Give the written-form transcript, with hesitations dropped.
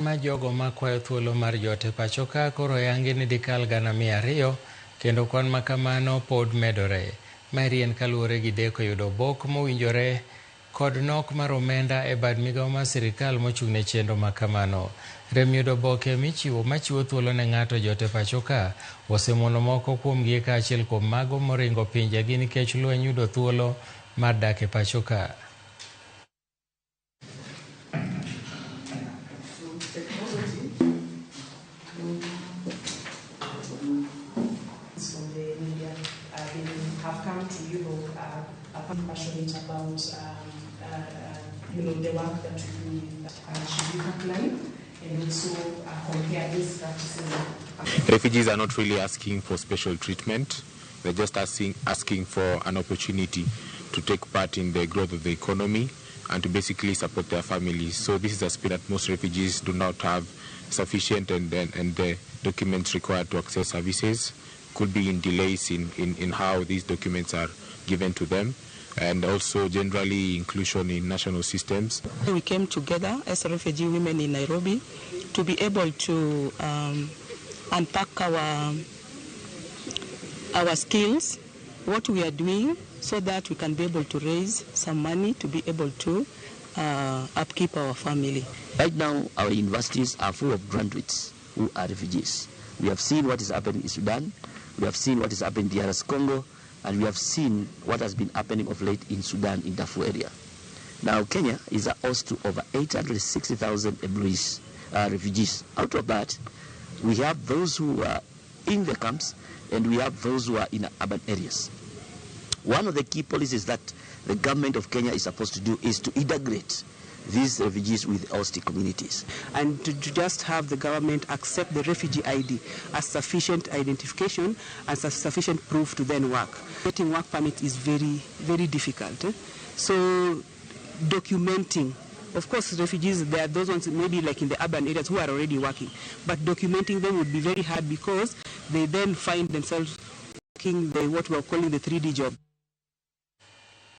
Ma jogo makwayo thuolo mar jote pachoka koro yangi ni dikal 200,000 kendo kwan makamano pod medore. Mari en kaluwore gi deko yudo obok mowinjore kod nok mar omenda e bad migawo mar sirikal mochung' ne chenro makamano. Rem yudo oboke machiwo thuolo ne ng'ato jote pachoka osemono moko kuomgi kaachiel kuom mago moringo pinjegi nikech lweny yudo thuolo mar dak e pachoka. Have come to are passionate about the work that we do with Shirika Line and also compare these practices. Refugees are not really asking for special treatment. They're just asking for an opportunity to take part in the growth of the economy and to basically support their families. So this is a spirit that most refugees do not have sufficient and the documents required to access services. Could be in delays in how these documents are given to them, and also generally inclusion in national systems. We came together as refugee women in Nairobi to be able to unpack our skills, what we are doing, so that we can be able to raise some money to be able to upkeep our family. Right now, our universities are full of graduates who are refugees. We have seen what is happening in Sudan. We have seen what is happening in DRC Congo, and we have seen what has been happening of late in Sudan, in Darfur area. Now, Kenya is a host to over 860,000 refugees. Out of that, we have those who are in the camps, and we have those who are in urban areas. One of the key policies that the government of Kenya is supposed to do is to integrate these refugees with host communities. And to just have the government accept the refugee ID as sufficient identification and sufficient proof to then work. Getting work permit is very, very difficult. So documenting, of course refugees, there are those ones maybe like in the urban areas who are already working, but documenting them would be very hard because they then find themselves working what we are calling the 3D job.